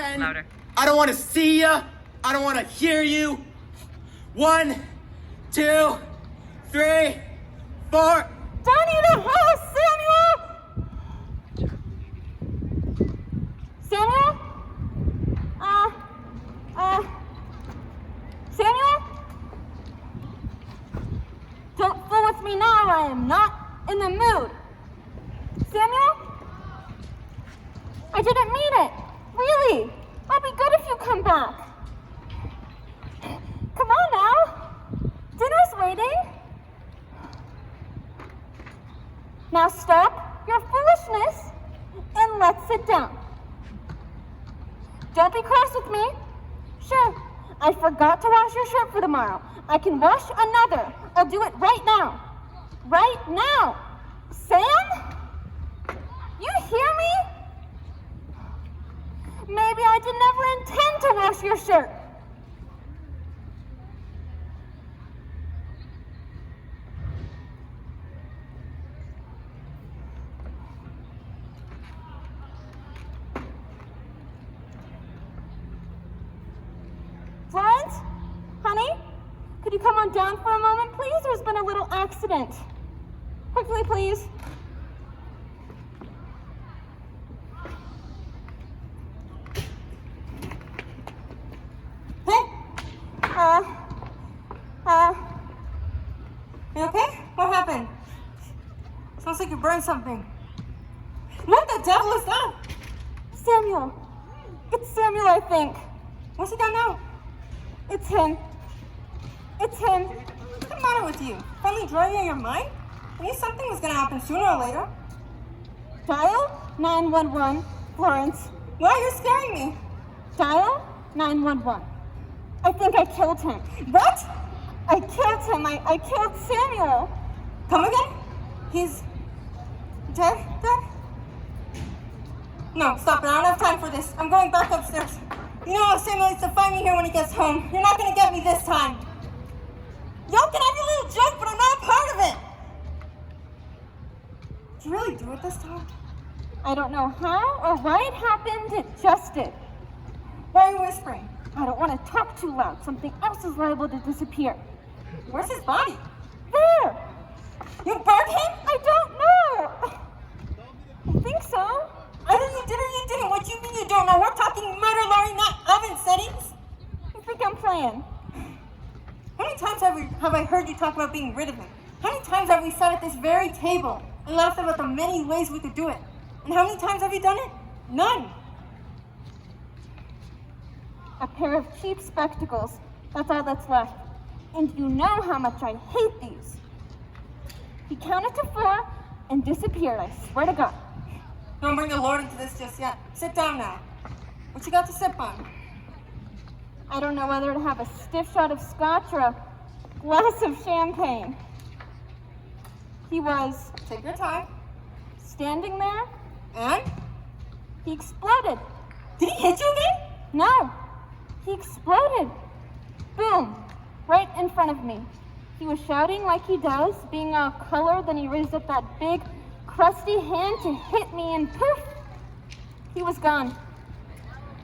10. Louder. I don't want to see you. I don't want to hear you. 1, 2, 3, 4. Don't eat a house, Samuel! Samuel? Samuel? Don't fool with me now, I am not in the mood. Samuel? I didn't mean it. Really? I'll be good if you come back. Come on now. Dinner's waiting. Now stop your foolishness and let's sit down. Don't be cross with me. Sure, I forgot to wash your shirt for tomorrow. I can wash another. I'll do it right now. Right now. Sam? You hear me? Maybe I did never intend to wash your shirt. Florence? Honey? Could you come on down for a moment, please? There's been a little accident. Quickly, please. You okay? What happened? Smells like you burned something. What the devil is that? Samuel. It's Samuel, I think. What's he done now? It's him. It's him. What's the matter with you? Finally driving on your mind? I knew something was gonna happen sooner or later. Dial 911, Florence. Why are you scaring me? Dial 911. I think I killed him. What? I killed him. I killed Samuel. Come again? He's dead? Dead? No, stop it. I don't have time for this. I'm going back upstairs. You know how Samuel needs to find me here when he gets home. You're not gonna get me this time. Y'all can have your little joke, but I'm not a part of it. Did you really do it this time? I don't know how or why it happened. It just did. Why are you whispering? I don't want to talk too loud. Something else is liable to disappear. Where's his body? There! You burned him? I don't know! I think so. Either you did or you didn't. What do you mean you don't know? We're talking murder, Laurie, not oven settings. I think I'm playing. How many times have I heard you talk about being rid of him? How many times have we sat at this very table and laughed about the many ways we could do it? And how many times have you done it? None. A pair of cheap spectacles. That's all that's left. And you know how much I hate these. He counted to 4 and disappeared, I swear to God. Don't bring the Lord into this just yet. Sit down now. What you got to sip on? I don't know whether to have a stiff shot of scotch or a glass of champagne. He was Take your time. standing there. And? He exploded. Did he hit you again? No, he exploded. Boom, right in front of me. He was shouting like he does, being all color, then he raised up that big, crusty hand to hit me, and poof, he was gone.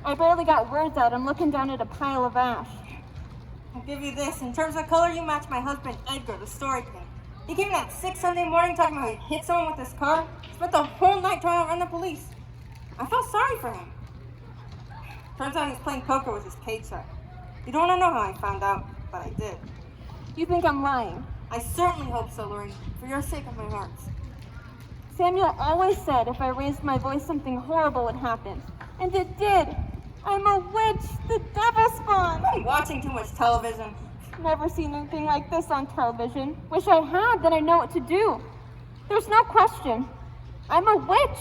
I barely got words out. I'm looking down at a pile of ash. I'll give you this. In terms of color, you match my husband, Edgar, the story king. He came in at 6 Sunday morning talking about how he hit someone with his car. Spent the whole night trying to run the police. I felt sorry for him. Turns out he was playing poker with his paycheck. You don't want to know how I found out, but I did. You think I'm lying? I certainly hope so, Laurie, for your sake of my heart. Samuel always said if I raised my voice, something horrible would happen. And it did. I'm a witch, the devil spawn. I'm watching too much television. Never seen anything like this on television. Wish I had, then I know what to do. There's no question. I'm a witch.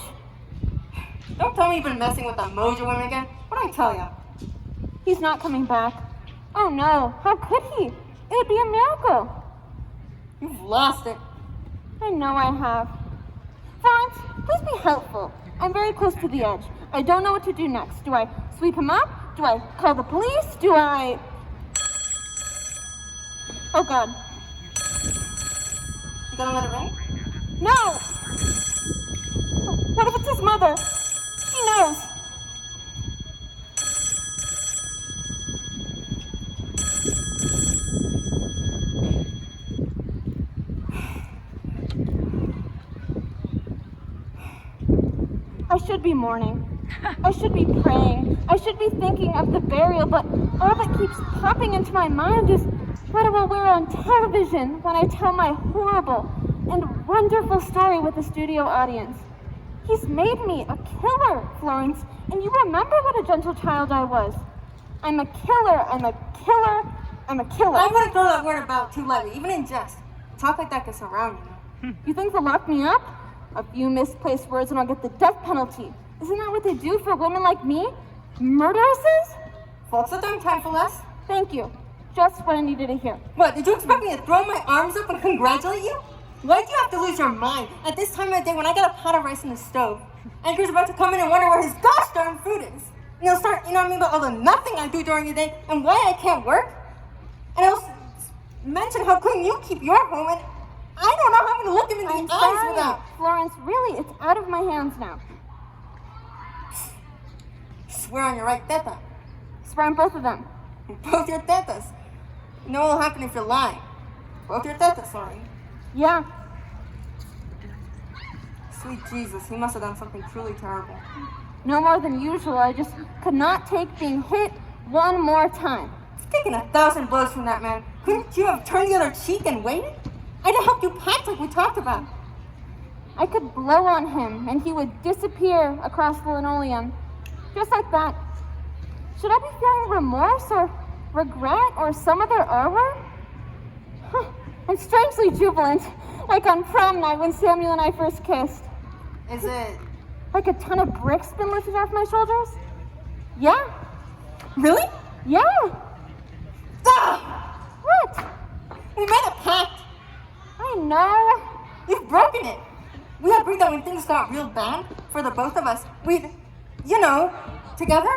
Don't tell me you've been messing with that Mojo woman again. What'd I tell you? He's not coming back. Oh no, how could he? It would be a miracle. You've lost it. I know I have. Florence, please be helpful. I'm very close to the edge. I don't know what to do next. Do I sweep him up? Do I call the police? Do I... Oh God. You gonna let it ring? No! What if it's his mother? She knows. should be mourning. I should be praying. I should be thinking of the burial, but all that keeps popping into my mind is what I will wear on television when I tell my horrible and wonderful story with the studio audience. He's made me a killer, Florence, and you remember what a gentle child I was. I'm a killer, I'm a killer, I'm a killer. I wouldn't throw that word about too lightly, even in jest. Talk like that gets around you. You think they'll lock me up? A few misplaced words and I'll get the death penalty. Isn't that what they do for women like me? Murderesses? Folks that don't time for less. Thank you. Just what I needed to hear. What, did you expect me to throw my arms up and congratulate you? Why did you have to lose your mind at this time of the day when I got a pot of rice in the stove? Edgar's about to come in and wonder where his gosh darn food is. And he'll start, me about all the nothing I do during the day and why I can't work. And he'll mention how clean you keep your home, and I don't know how I'm going to look him in the eyes without. Florence, really, it's out of my hands now. Swear on your right teta. Swear on both of them. Both your tetas. You know what will happen if you're lying. Both your tetas, sorry. Yeah. Sweet Jesus, he must have done something truly terrible. No more than usual. I just could not take being hit one more time. You've taken 1,000 blows from that man. Couldn't you have turned the other cheek and waited? I'd have helped you pack like we talked about. I could blow on him and he would disappear across the linoleum. Just like that. Should I be feeling remorse or regret or some other R word? I'm strangely jubilant, like on prom night when Samuel and I first kissed. Is it? Like a ton of bricks been lifted off my shoulders? Yeah. Really? Yeah. Ah! What? We made a pact. I know. You've broken it. We agreed that when things got real bad for the both of us, we'd, together.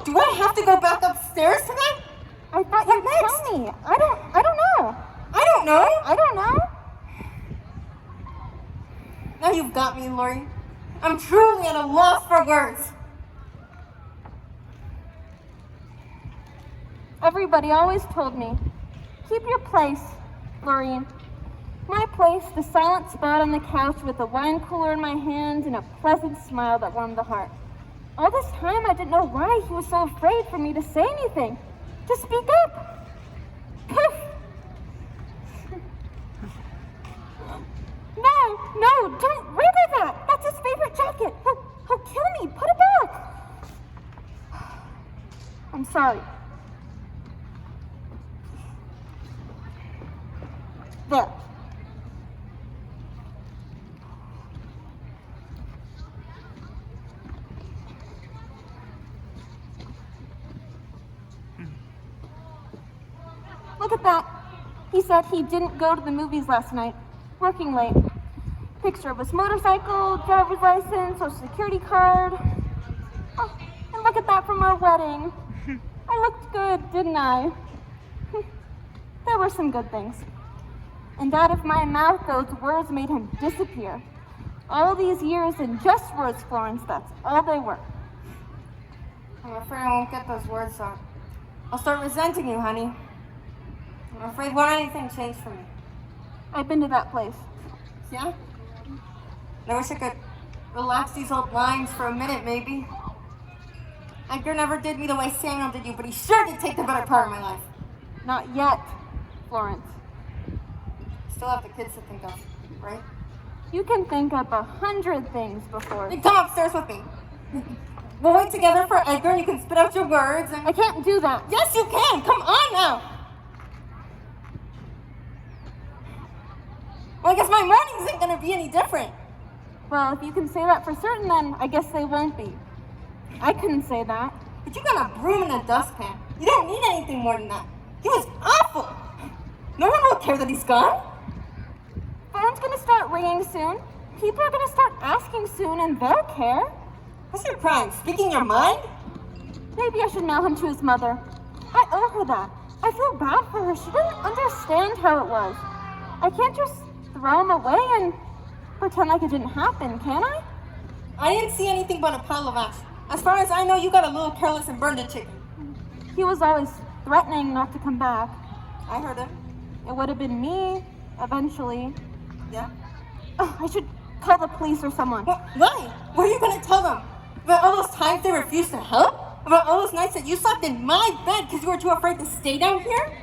Do I have to go back upstairs tonight? I thought you'd tell me. I don't know. I don't know. I don't know. Now you've got me, Lori. I'm truly at a loss for words. Everybody always told me, keep your place, Lorene. My place, the silent spot on the couch with a wine cooler in my hand and a pleasant smile that warmed the heart. All this time, I didn't know why he was so afraid for me to say anything, to speak up. Poof! No, don't wriggle that. That's his favorite jacket. He'll kill me. Put it back. I'm sorry. There. Look at that. He said he didn't go to the movies last night. Working late. Picture of his motorcycle, driver's license, social security card. Oh, and look at that from our wedding. I looked good, didn't I? There were some good things. And out of my mouth, those words made him disappear. All these years and just words, Florence, that's all they were. I'm afraid I won't get those words out. I'll start resenting you, honey. I'm afraid won't anything change for me. I've been to that place. Yeah? I wish I could relax these old lines for a minute, maybe. Edgar never did me the way Samuel did you, but he sure did take the better part of my life. Not yet, Florence. Still have the kids to think of, right? You can think up 100 things before. Then come upstairs with me. We'll wait together for Edgar and you can spit out your words and... I can't do that. Yes, you can! Come on now! Well, I guess my mornings ain't gonna be any different. Well, if you can say that for certain, then I guess they won't be. I couldn't say that. But you got a broom and a dustpan. You don't need anything more than that. He was awful. No one will care that he's gone. Phone's gonna start ringing soon. People are gonna start asking soon, and they'll care. What's your crime? Speaking your mind? Maybe I should mail him to his mother. I owe her that. I feel bad for her. She didn't understand how it was. I can't just throw him away and pretend like it didn't happen, can I? I didn't see anything but a pile of ash. As far as I know, you got a little careless and burned a chicken. He was always threatening not to come back. I heard him. It would have been me, eventually. Yeah? Oh, I should Call the police or someone. Why? What are you gonna tell them? About all those times they refused to help? About all those nights that you slept in my bed because you were too afraid to stay down here?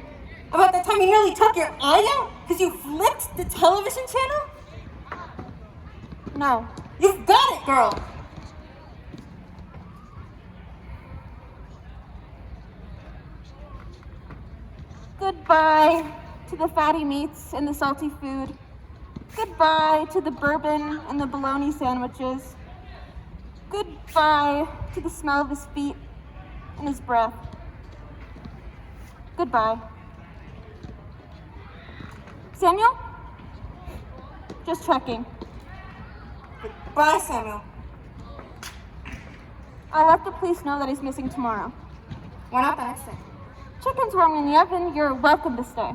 About that time you nearly took your eye out because you flipped the television channel? No. You've got it, girl! Goodbye to the fatty meats and the salty food. Goodbye to the bourbon and the bologna sandwiches. Goodbye to the smell of his feet and his breath. Goodbye. Samuel? Just checking. Bye, Samuel. I'll let the police know that he's missing tomorrow. Why not the next day? Chicken's warm in the oven. You're welcome to stay.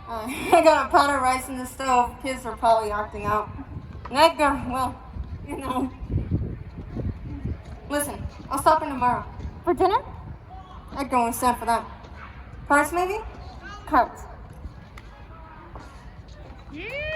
I got a pot of rice in the stove. Kids are probably acting out. And Edgar, well, you know. Listen, I'll stop in tomorrow. For dinner? Edgar won't stand for that. Cards, maybe? Cards. Yeah.